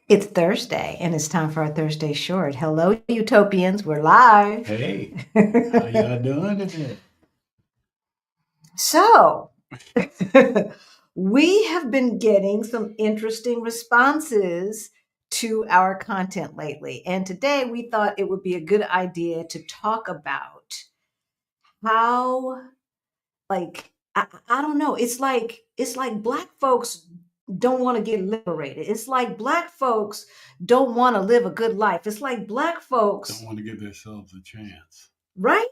It's Thursday, and it's time for our Thursday short. Hello, Utopians. We're live. Hey, how y'all doing today? So, we have been getting some interesting responses to our content lately. And today we thought it would be a good idea to talk about how, I don't know, it's like Black folks don't want to get liberated. It's like Black folks don't want to live a good life. It's like Black folks, Don't want to give themselves a chance. right?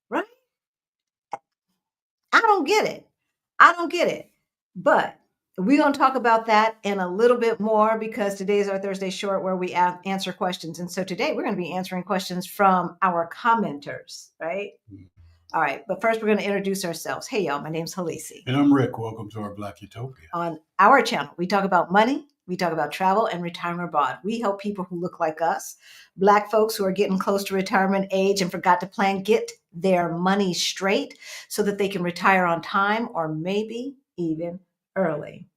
Right? I don't get it. I don't get it. But we're going to talk about that in a little bit more because today is our Thursday short where we answer questions. And so today we're going to be answering questions from our commenters, right? All right. But first, we're going to introduce ourselves. Hey, y'all. My name's Halisi. And I'm Rick. Welcome to our Black Utopia. On our channel, we talk about money, we talk about travel and retirement abroad. We help people who look like us, Black folks who are getting close to retirement age and forgot to plan, get their money straight so that they can retire on time or maybe even early.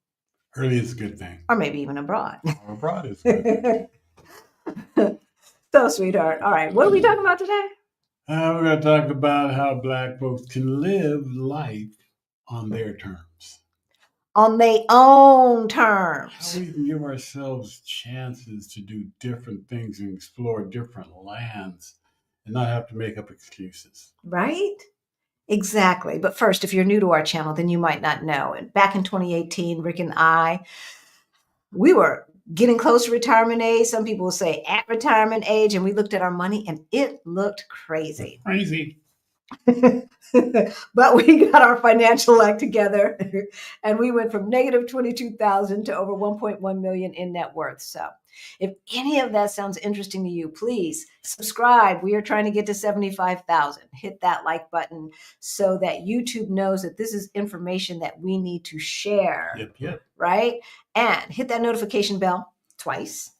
Early is a good thing. Or maybe even abroad. Or abroad is a good thing. So, sweetheart. All right. What are we talking about today? We're going to talk about how Black folks can live life on their terms. On their own terms. How we can give ourselves chances to do different things and explore different lands and not have to make up excuses. Right? Exactly. But first, if you're new to our channel, then you might not know. And back in 2018, Rick and I, we were getting close to retirement age. Some people will say at retirement age. And we looked at our money and it looked crazy. Crazy. But we got our financial act together and we went from negative 22,000 to over 1.1 million in net worth. So if any of that sounds interesting to you, please subscribe. We are trying to get to 75,000. Hit that like button so that YouTube knows that this is information that we need to share. Yep. Right? And hit that notification bell twice.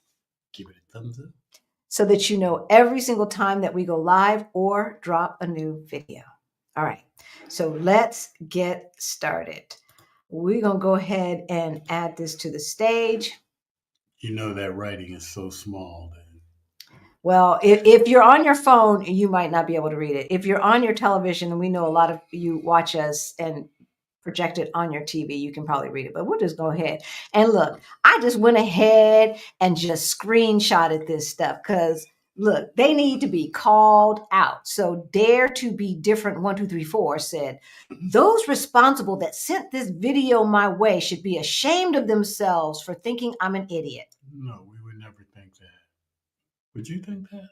Give it a thumbs up. So that you know every single time that we go live or drop a new video. All right, so let's get started. We're going to go ahead and add this to the stage. You know that writing is so small. Well, if you're on your phone, you might not be able to read it. If you're on your television, and we know a lot of you watch us and project it on your TV, you can probably read it, but we'll just go ahead. And look, I just went ahead and just screenshotted this stuff because look, they need to be called out. So Dare to Be Different 1234 said, those responsible that sent this video my way should be ashamed of themselves for thinking I'm an idiot. No, we would never think that. Would you think that?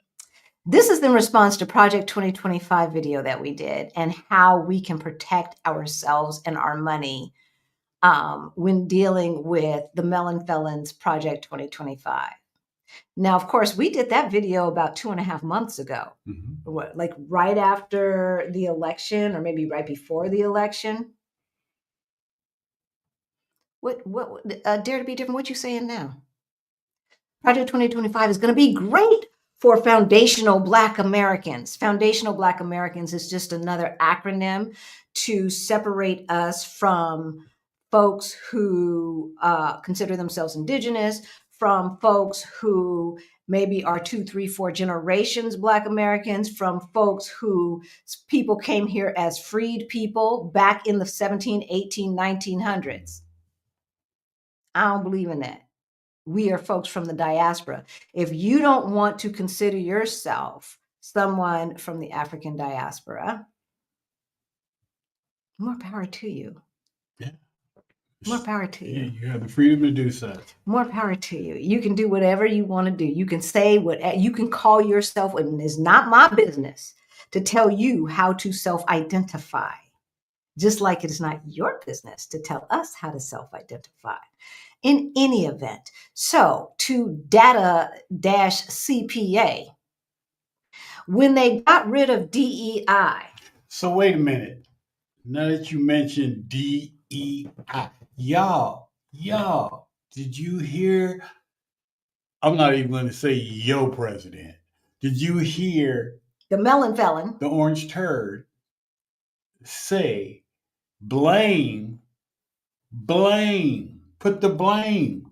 This is in response to Project 2025 video that we did and how we can protect ourselves and our money when dealing with the Melon Felons Project 2025. Now, of course, we did that video about 2.5 months ago, like right after the election or maybe right before the election. What Dare to Be Different, what you saying now? Project 2025 is going to be great for foundational Black Americans. Foundational Black Americans is just another acronym to separate us from folks who consider themselves indigenous, from folks who maybe are 2, 3, 4 generations Black Americans, from folks who people came here as freed people back in the 17, 18, 1900s. I don't believe in that. We are folks from the diaspora. If you don't want to consider yourself someone from the African diaspora, more power to you. Yeah. More power to you. You have the freedom to do so. More power to you. You can do whatever you want to do. You can say what you can call yourself, and it's not my business to tell you how to self-identify. Just like it is not your business to tell us how to self-identify. In any event, so to data-CPA, when they got rid of DEI. So wait a minute. Now that you mentioned DEI, y'all, did you hear? I'm not even going to say yo president. Did you hear the melon felon, the orange turd, say blame, put the blame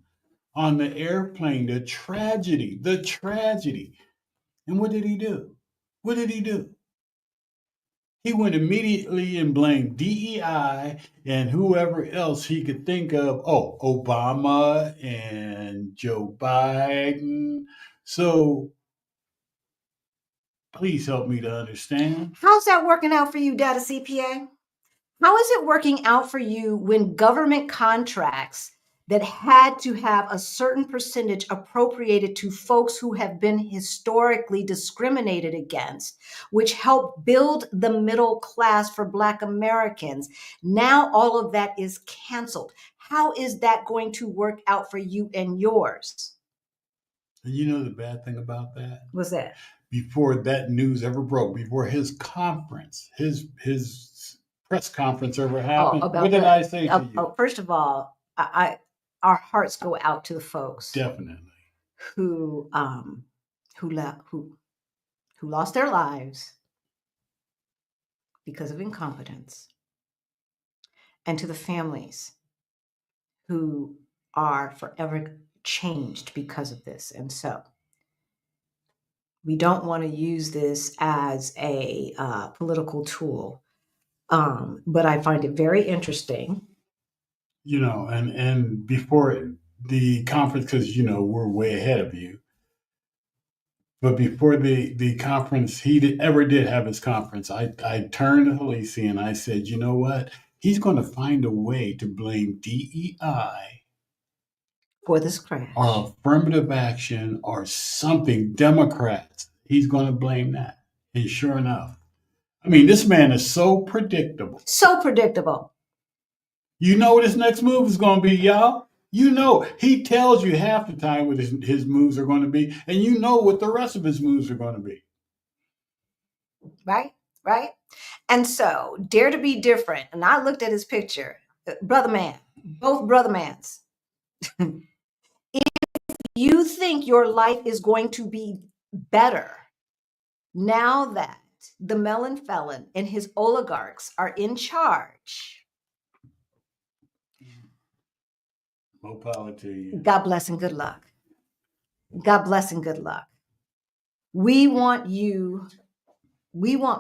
on the airplane, the tragedy, the tragedy. And what did he do? What did he do? He went immediately and blamed DEI and whoever else he could think of. Oh, Obama and Joe Biden. So please help me to understand. How's that working out for you, Data CPA? How is it working out for you when government contracts that had to have a certain percentage appropriated to folks who have been historically discriminated against, which helped build the middle class for Black Americans? Now all of that is canceled. How is that going to work out for you and yours? And you know the bad thing about that? What's that? Before that news ever broke, before his conference, his press conference ever happened, what did I say to you? First of all, our hearts go out to the folks Definitely. who lost their lives because of incompetence, and to the families who are forever changed because of this. And so we don't want to use this as a political tool, but I find it very interesting. You know, and before the conference, because you know we're way ahead of you. But before the conference, ever did have his conference, I turned to Halisi and I said, you know what? He's going to find a way to blame DEI For this crash. or affirmative action or something, Democrats. He's going to blame that. And sure enough, I mean, this man is so predictable. So predictable. You know what his next move is going to be, y'all? You know, he tells you half the time what his moves are going to be, and you know what the rest of his moves are going to be. Right? Right? And so, dare to be different. And I looked at his picture. Brother man, both brother mans. If you think your life is going to be better now that the melon felon and his oligarchs are in charge, More power to you. God bless and good luck. God bless and good luck. We want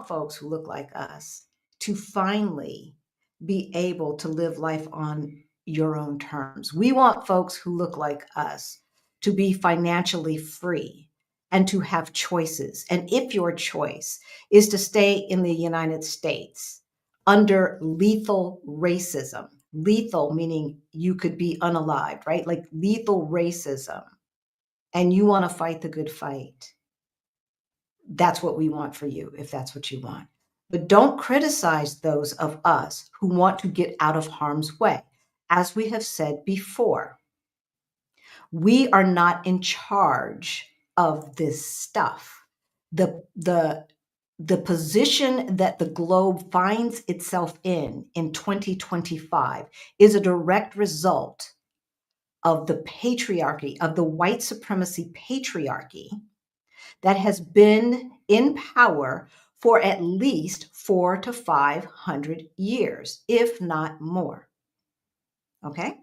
folks who look like us to finally be able to live life on your own terms. We want folks who look like us to be financially free and to have choices. And if your choice is to stay in the United States under lethal racism, lethal meaning you could be unalived, right? Like lethal racism, and you want to fight the good fight, that's what we want for you, if that's what you want. But don't criticize those of us who want to get out of harm's way. As we have said before, we are not in charge of this stuff. The position that the globe finds itself in 2025 is a direct result of the patriarchy, of the white supremacy patriarchy that has been in power for at least 400 to 500 years, if not more. Okay?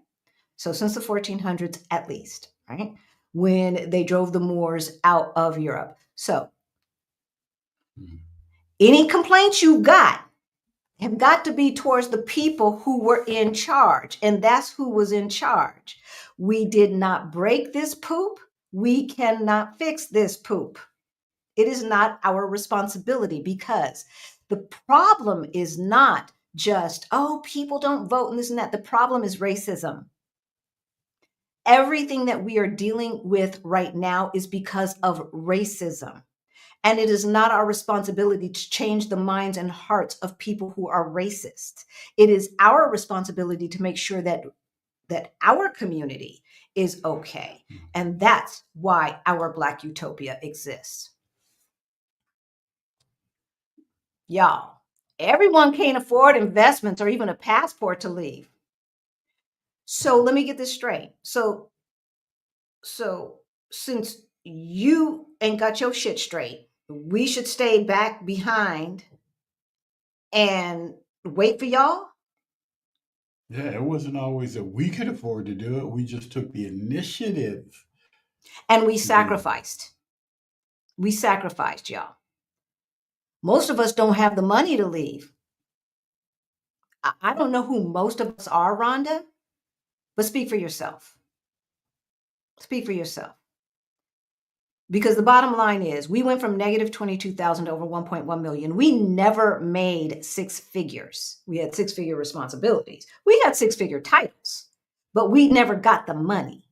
So since the 1400s at least, right? When they drove the Moors out of Europe. So any complaints you got have got to be towards the people who were in charge, and that's who was in charge. We did not break this poop. We cannot fix this poop. It is not our responsibility, because the problem is not just, oh, people don't vote and this and that. The problem is racism. Everything that we are dealing with right now is because of racism. And it is not our responsibility to change the minds and hearts of people who are racist. It is our responsibility to make sure that our community is okay. And that's why our Black Utopia exists. Y'all, everyone can't afford investments or even a passport to leave. So let me get this straight. So since you ain't got your shit straight, we should stay back behind and wait for y'all? Yeah, it wasn't always that we could afford to do it. We just took the initiative. And we to do it. sacrificed. We sacrificed, y'all. Most of us don't have the money to leave. I don't know who most of us are, Rhonda, but speak for yourself. Speak for yourself. Because the bottom line is we went from negative 22,000 to over 1.1 million. We never made six figures. We had six-figure responsibilities. We had six-figure titles, but we never got the money.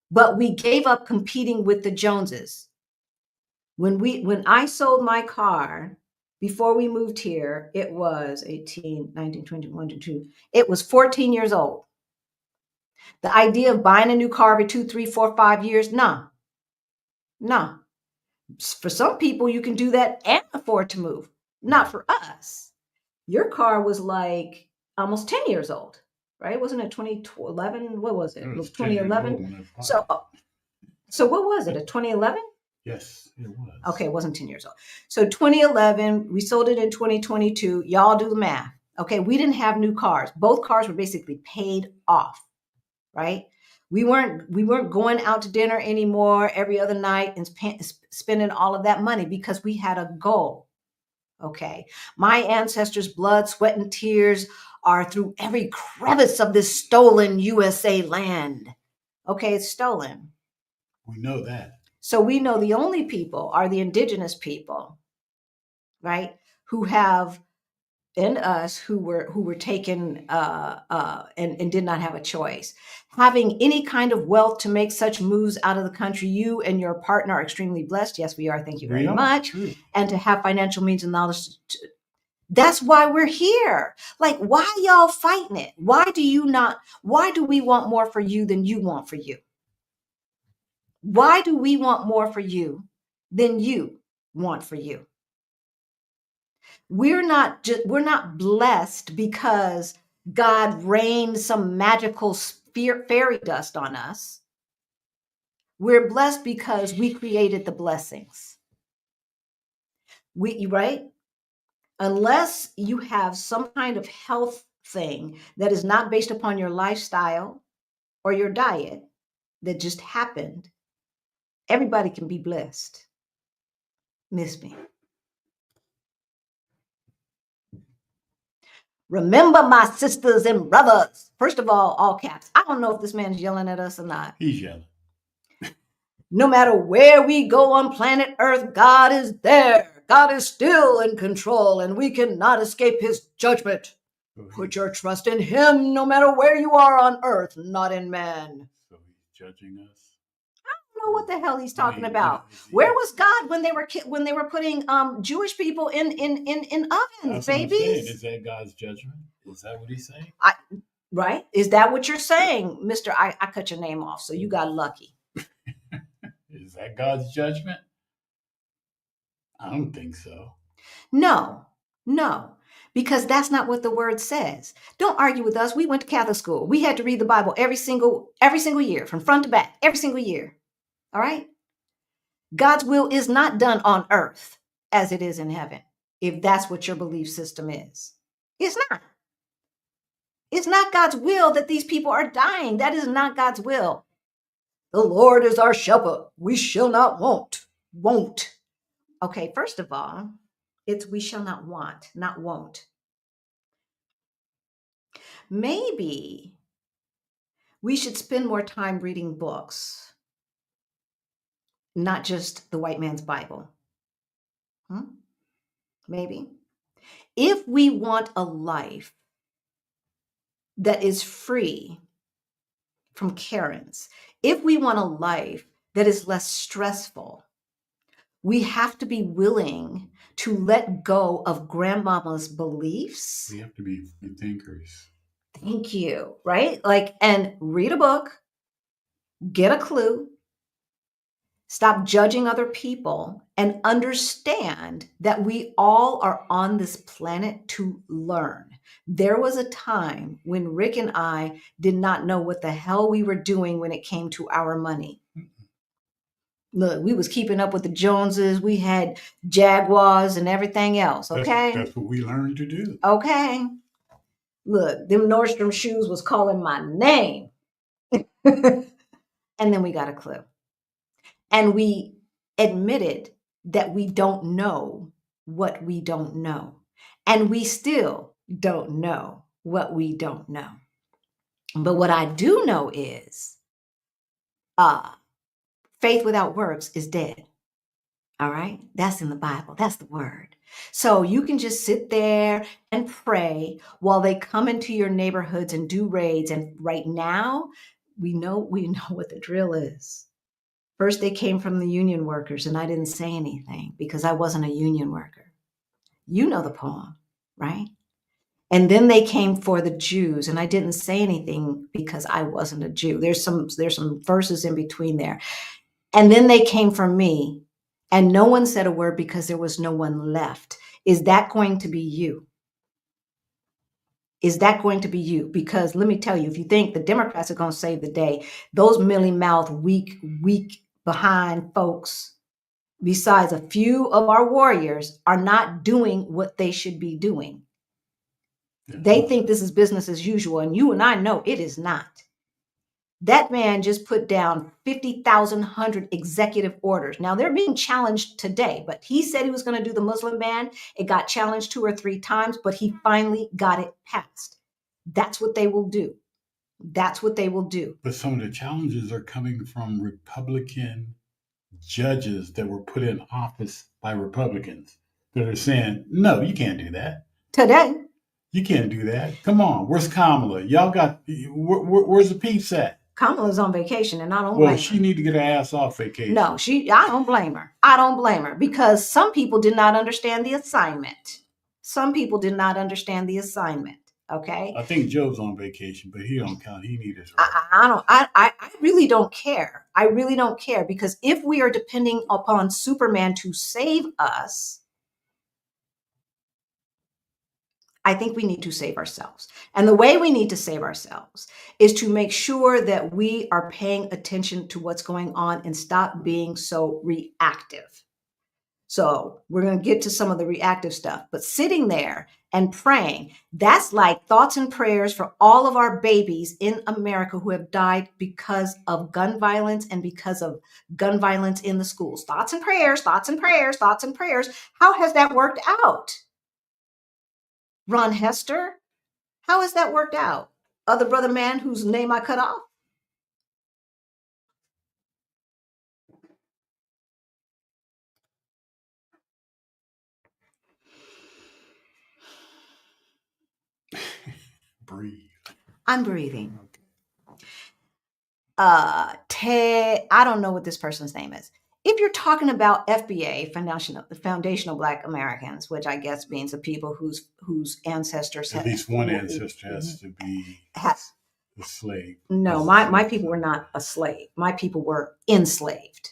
But we gave up competing with the Joneses. When I sold my car before we moved here, it was 18, 19, 20, 1, 2. It was 14 years old. The idea of buying a new car every 2, 3, 4, 5 years, no. For some people, you can do that and afford to move. Not for us. Your car was like almost 10 years old, right? Wasn't it 2011? What was it? It was 2011. So what was it? A 2011? Yes, it was. Okay, it wasn't 10 years old. So 2011, we sold it in 2022. Y'all do the math. Okay, we didn't have new cars. Both cars were basically paid off, right? We weren't going out to dinner anymore every other night and spending all of that money because we had a goal. Okay. My ancestors' blood, sweat, and tears are through every crevice of this stolen USA land. Okay, it's stolen. We know that. So we know the only people are the indigenous people, right? Who have and us who were taken and did not have a choice. Having any kind of wealth to make such moves out of the country, you and your partner are extremely blessed. Yes, we are. Thank you very much. True. And to have financial means and knowledge. That's why we're here. Like, why y'all fighting it? Why do we want more for you than you want for you? Why do we want more for you than you want for you? We're not blessed because God rained some magical fairy dust on us. We're blessed because we created the blessings. Right? Unless you have some kind of health thing that is not based upon your lifestyle or your diet that just happened, everybody can be blessed. Miss me. Remember, my sisters and brothers. First of all caps. I don't know if this man's yelling at us or not. He's yelling. No matter where we go on planet Earth, God is there. God is still in control, and we cannot escape his judgment. Put your trust in him no matter where you are on Earth, not in man. So he's judging us? I don't know what the hell he's talking about. Where was God when they were putting Jewish people in ovens, babies? Is that God's judgment? Is that what he's saying? Right? Is that what you're saying, Mr.? I cut your name off, so you got lucky. Is that God's judgment? I don't think so. No, because that's not what the word says. Don't argue with us. We went to Catholic school. We had to read the Bible every single year, from front to back, every single year. All right? God's will is not done on earth as it is in heaven, if that's what your belief system is. It's not. It's not God's will that these people are dying. That is not God's will. The Lord is our shepherd. We shall not want. Won't. Okay, first of all, it's we shall not want, not won't. Maybe we should spend more time reading books, not just the white man's Bible. Maybe. If we want a life that is free from Karens, if we want a life that is less stressful, we have to be willing to let go of grandmama's beliefs. We have to be thinkers. Thank you. Right? And read a book, get a clue, stop judging other people, and understand that we all are on this planet to learn. There was a time when Rick and I did not know what the hell we were doing when it came to our money. Look, we was keeping up with the Joneses. We had Jaguars and everything else. Okay. That's what we learned to do. Okay. Look, them Nordstrom shoes was calling my name. And then we got a clue. And we admitted that we don't know what we don't know. And we still don't know what we don't know. But what I do know is faith without works is dead. All right. That's in the Bible. That's the word. So you can just sit there and pray while they come into your neighborhoods and do raids. And right now, we know what the drill is. First, they came from the union workers, and I didn't say anything because I wasn't a union worker. You know the poem, right? And then they came for the Jews, and I didn't say anything because I wasn't a Jew. There's some verses in between there. And then they came for me, and no one said a word because there was no one left. Is that going to be you? Is that going to be you? Because let me tell you, if you think the Democrats are going to save the day, those mealy-mouthed, weak behind folks, besides a few of our warriors, are not doing what they should be doing. They think this is business as usual, and you and I know it is not. That man just put down 50,100 executive orders. Now they're being challenged today, but he said he was going to do the Muslim ban. It got challenged 2 or 3 times, but he finally got it passed. That's what they will do. That's what they will do. But some of the challenges are coming from Republican judges that were put in office by Republicans that are saying, no, you can't do that. Today. You can't do that. Come on. Where's Kamala? Y'all got, where's the peeps at? Kamala's on vacation, and I don't blame her. Well, she need to get her ass off vacation. No, I don't blame her. I don't blame her because some people did not understand the assignment. Some people did not understand the assignment. Okay. I think Joe's on vacation, but he don't count. He needs his rest. I really don't care. I really don't care because if we are depending upon Superman to save us, I think we need to save ourselves. And the way we need to save ourselves is to make sure that we are paying attention to what's going on and stop being so reactive. So we're going to get to some of the reactive stuff, but sitting there and praying, that's like thoughts and prayers for all of our babies in America who have died because of gun violence and because of gun violence in the schools. Thoughts and prayers, thoughts and prayers, thoughts and prayers. How has that worked out? Ron Hester, how has that worked out? Other brother man whose name I cut off? Breathe. I'm breathing. Ted, I don't know what this person's name is. If you're talking about FBA, foundational Black Americans, which I guess means the people whose ancestors at least one ancestor has to be a slave. No, my people were not a slave. My people were enslaved.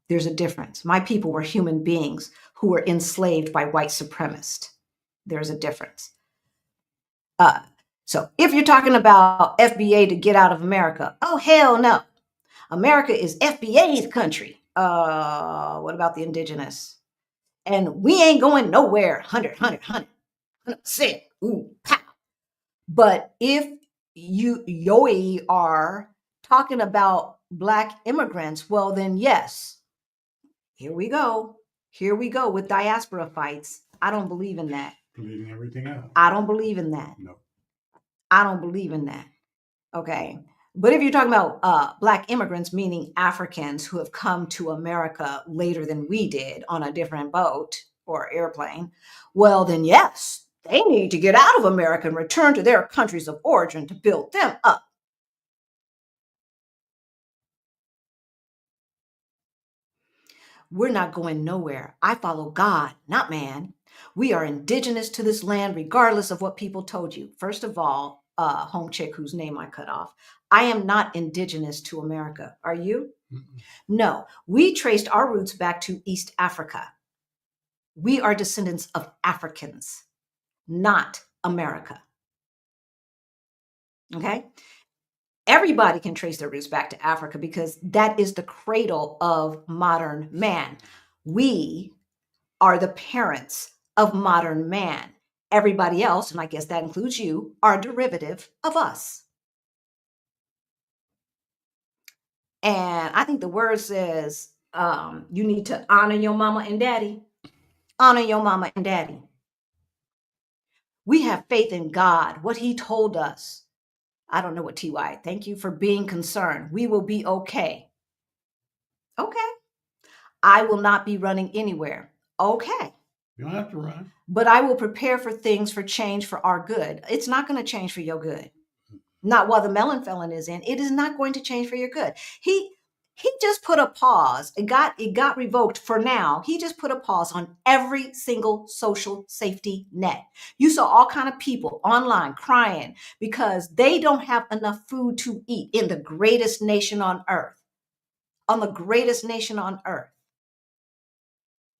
There's a difference. My people were human beings who were enslaved by white supremacists. There's a difference. So if you're talking about FBA to get out of America, oh, hell no. America is FBA's country. What about the indigenous? And we ain't going nowhere. 100%. Ooh, pow. But if you are talking about Black immigrants, well, then yes, here we go. Here we go with diaspora fights. I don't believe in that. Bleeding everything out. I don't believe in that. No. I don't believe in that. Okay. But if you're talking about Black immigrants, meaning Africans who have come to America later than we did on a different boat or airplane, well, then yes, they need to get out of America and return to their countries of origin to build them up. We're not going nowhere. I follow God, not man. We are indigenous to this land, regardless of what people told you. First of all, home chick whose name I cut off, I am not indigenous to America. Are you? Mm-mm. No, we traced our roots back to East Africa. We are descendants of Africans, not America. Okay? Everybody can trace their roots back to Africa because that is the cradle of modern man. We are the parents of modern man. Everybody else, and I guess that includes you, are a derivative of us. And I think the word says you need to honor your mama and daddy. Honor your mama and daddy. We have faith in God, what he told us. I don't know what TY. Thank you for being concerned. We will be okay. Okay. I will not be running anywhere. Okay. You don't have to run. But I will prepare for things for change for our good. It's not going to change for your good. Not while the melon felon is in. It is not going to change for your good. He just put a pause. It got revoked for now. He just put a pause on every single social safety net. You saw all kind of people online crying because they don't have enough food to eat in the greatest nation on earth. On the greatest nation on earth.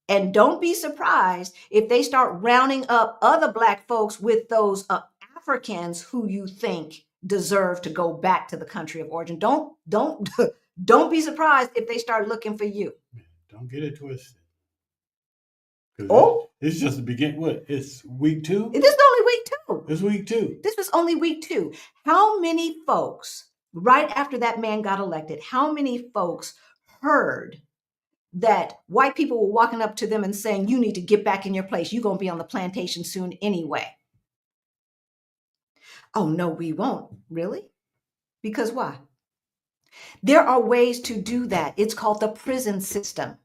And don't be surprised if they start rounding up other Black folks with those Africans who you think deserve to go back to the country of origin. Don't don't be surprised if they start looking for you. Don't get it twisted. Oh, it's just the beginning. What? It's week 2? This is only week 2. It's week 2. This was only week 2. How many folks, right after that man got elected, how many folks heard that white people were walking up to them and saying, you need to get back in your place. You're going to be on the plantation soon anyway. Oh, no, we won't. Really? Because why? There are ways to do that. It's called the prison system.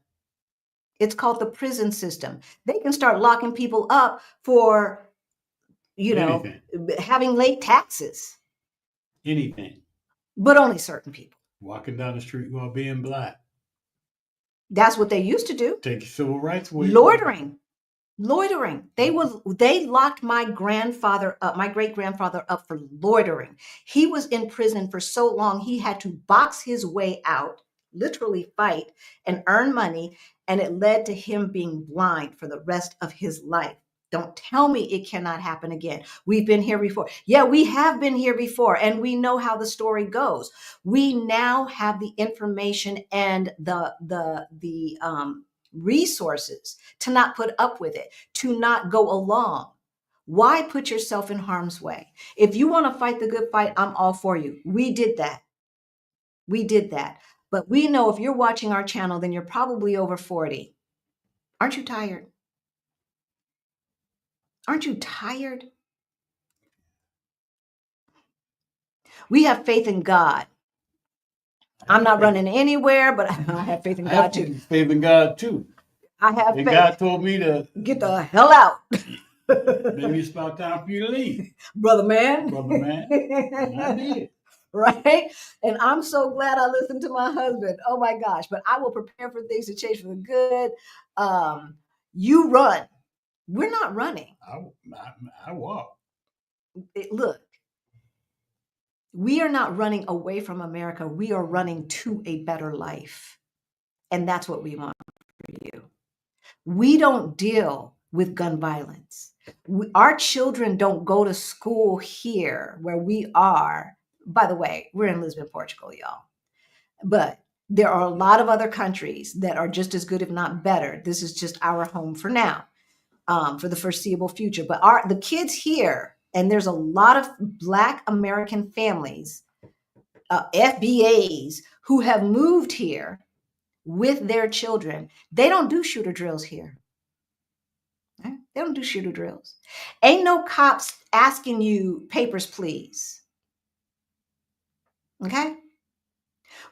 It's called the prison system. They can start locking people up for, Anything. Having late taxes. Anything. But only certain people. Walking down the street while being Black. That's what they used to do. Take civil rights away. Loitering. They locked my grandfather up, my great grandfather up for loitering. He was in prison for so long, he had to box his way out, literally fight and earn money. And it led to him being blind for the rest of his life. Don't tell me it cannot happen again. We've been here before. Yeah, we have been here before, and we know how the story goes. We now have the information and the resources to not put up with it, to not go along. Why put yourself in harm's way? If you want to fight the good fight, I'm all for you. We did that. But we know if you're watching our channel, then you're probably over 40. Aren't you tired? Aren't you tired? We have faith in God. I'm not running anywhere, but I have faith in God too. Faith in God too. I have faith. God told me to get the hell out. Maybe it's about time for you to leave. Brother man. And I did. Right? And I'm so glad I listened to my husband. Oh my gosh. But I will prepare for things to change for the good. You run. We're not running. I walk. Look, we are not running away from America. We are running to a better life. And that's what we want for you. We don't deal with gun violence. Our children don't go to school here where we are. By the way, we're in Lisbon, Portugal, y'all. But there are a lot of other countries that are just as good, if not better. This is just our home for now, for the foreseeable future. But the kids here, and there's a lot of Black American families, FBAs, who have moved here with their children. They don't do shooter drills here. They don't do shooter drills. Ain't no cops asking you papers, please. Okay?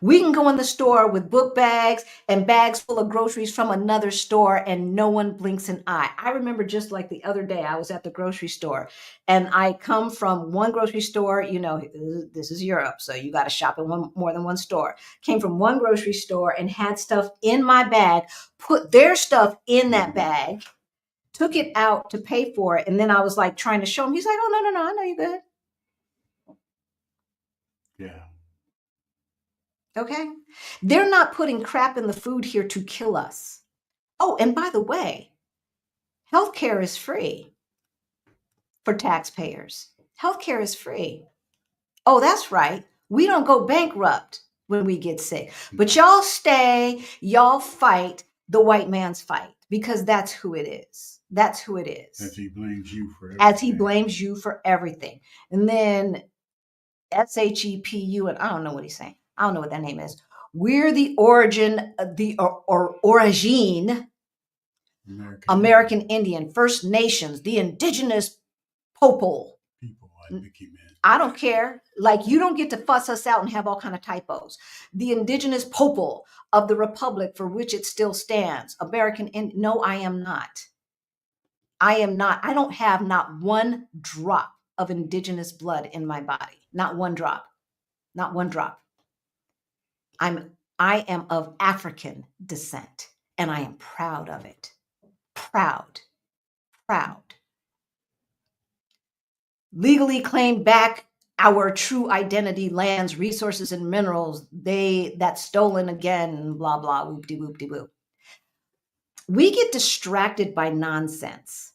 We can go in the store with book bags and bags full of groceries from another store and no one blinks an eye. I remember just like the other day, I was at the grocery store and I come from one grocery store, this is Europe, so you got to shop in more than one store. Came from one grocery store and had stuff in my bag, put their stuff in that bag, took it out to pay for it. And then I was like trying to show him. He's like, oh, no, I know you're good. Yeah. Okay. They're not putting crap in the food here to kill us. Oh, and by the way, healthcare is free for taxpayers. Healthcare is free. Oh, that's right. We don't go bankrupt when we get sick, but y'all fight the white man's fight because that's who it is. That's who it is. As he blames you for everything. As he blames you for everything. And then SHEPU, and I don't know what he's saying. I don't know what that name is. We're the origin, origine, American Indian, First Nations, the indigenous people. Like Mickey Mouse. I don't care. Like, you don't get to fuss us out and have all kind of typos. The indigenous people of the republic for which it still stands. American Indian. No, I am not. I am not. I don't have not one drop of indigenous blood in my body. Not one drop. Not one drop. I am of African descent, and I am proud of it. Proud. Legally claim back our true identity, lands, resources, and minerals. That's stolen again, blah, blah, whoop-de-whoop-de-whoop. We get distracted by nonsense,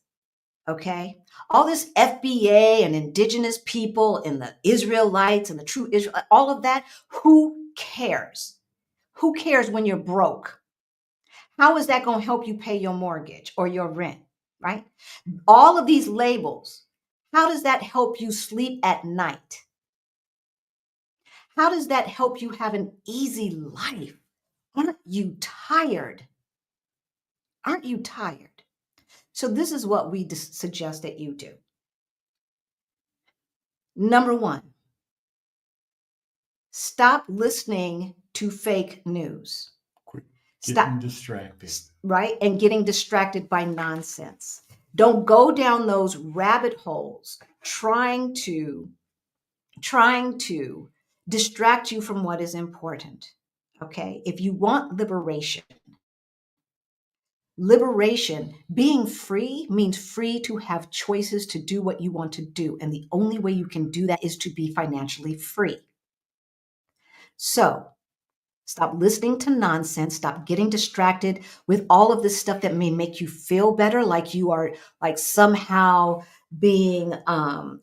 okay? All this FBA and indigenous people and the Israelites and the true Israel, all of that, who cares? Who cares when you're broke? How is that going to help you pay your mortgage or your rent, right? All of these labels, how does that help you sleep at night? How does that help you have an easy life? Aren't you tired? Aren't you tired? So this is what we suggest that you do. Number one, stop listening to fake news. Getting distracted. Right? And getting distracted by nonsense. Don't go down those rabbit holes trying to distract you from what is important. Okay? If you want liberation, being free means free to have choices to do what you want to do. And the only way you can do that is to be financially free. So stop listening to nonsense. Stop getting distracted with all of this stuff that may make you feel better, like you are like somehow being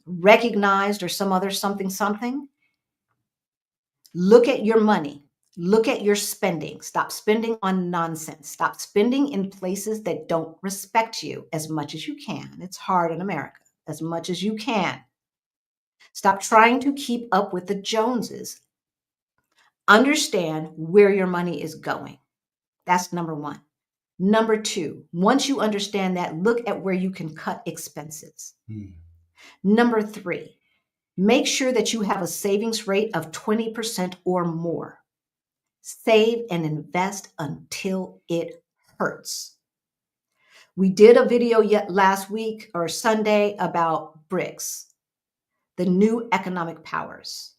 recognized or some other something. Look at your money. Look at your spending. Stop spending on nonsense. Stop spending in places that don't respect you as much as you can. It's hard in America. As much as you can. Stop trying to keep up with the Joneses. Understand where your money is going. That's number one. Number two, once you understand that, look at where you can cut expenses. Number three, make sure that you have a savings rate of 20% or more. Save and invest until it hurts. We did a video last week or Sunday about BRICS, the new economic powers.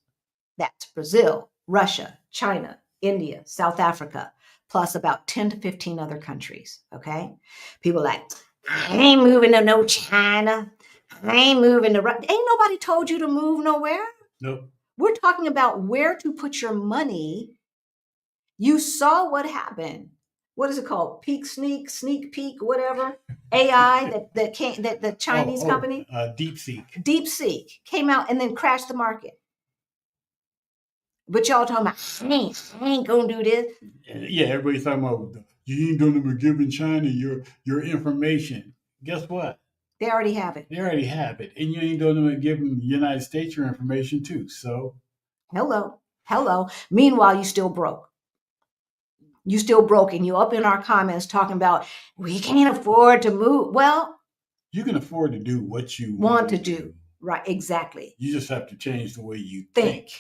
That's Brazil, Russia, China, India, South Africa, plus about 10 to 15 other countries, okay? People like, I ain't moving to no China. I ain't moving to Russia. Ain't nobody told you to move nowhere. Nope. We're talking about where to put your money. You saw what happened. What is it called? Sneak peek, whatever. AI that the Chinese company. DeepSeek came out and then crashed the market. But y'all talking about, I ain't gonna do this. Yeah, everybody's talking about you ain't gonna give China your information. Guess what? They already have it. And you ain't gonna give the United States your information too. So hello. Meanwhile, you still broke. You still broke, and you up in our comments talking about we can't afford to move. Well, you can afford to do what you want to do. Right, exactly. You just have to change the way you think.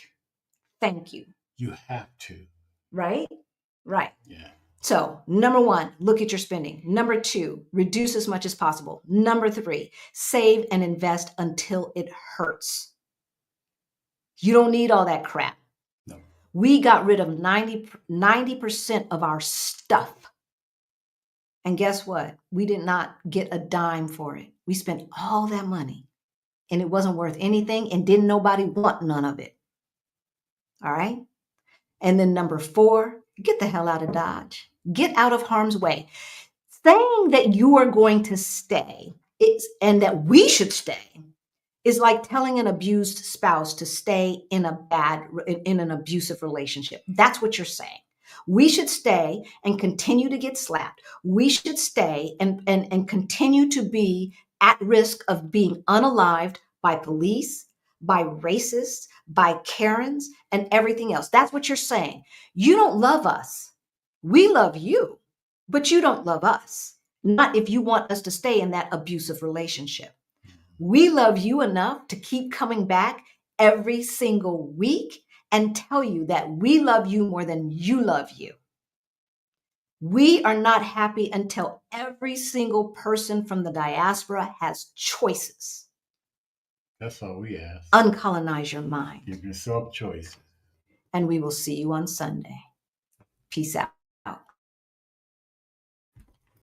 Thank you. You have to. Right? Yeah. So, number one, look at your spending. Number two, reduce as much as possible. Number three, save and invest until it hurts. You don't need all that crap. No. We got rid of 90% of our stuff. And guess what? We did not get a dime for it. We spent all that money and it wasn't worth anything and didn't nobody want none of it. All right. And then number four, get the hell out of Dodge. Get out of harm's way. Saying that you are going to stay and that we should stay is like telling an abused spouse to stay in an abusive relationship. That's what you're saying. We should stay and continue to get slapped. We should stay and continue to be at risk of being unalived by police, by racists, by Karens, and everything else. That's what you're saying. You don't love us. We love you, but you don't love us. Not if you want us to stay in that abusive relationship. We love you enough to keep coming back every single week and tell you that we love you more than you love you. We are not happy until every single person from the diaspora has choices. That's all we ask. Uncolonize your mind. Give yourself choices. And we will see you on Sunday. Peace out.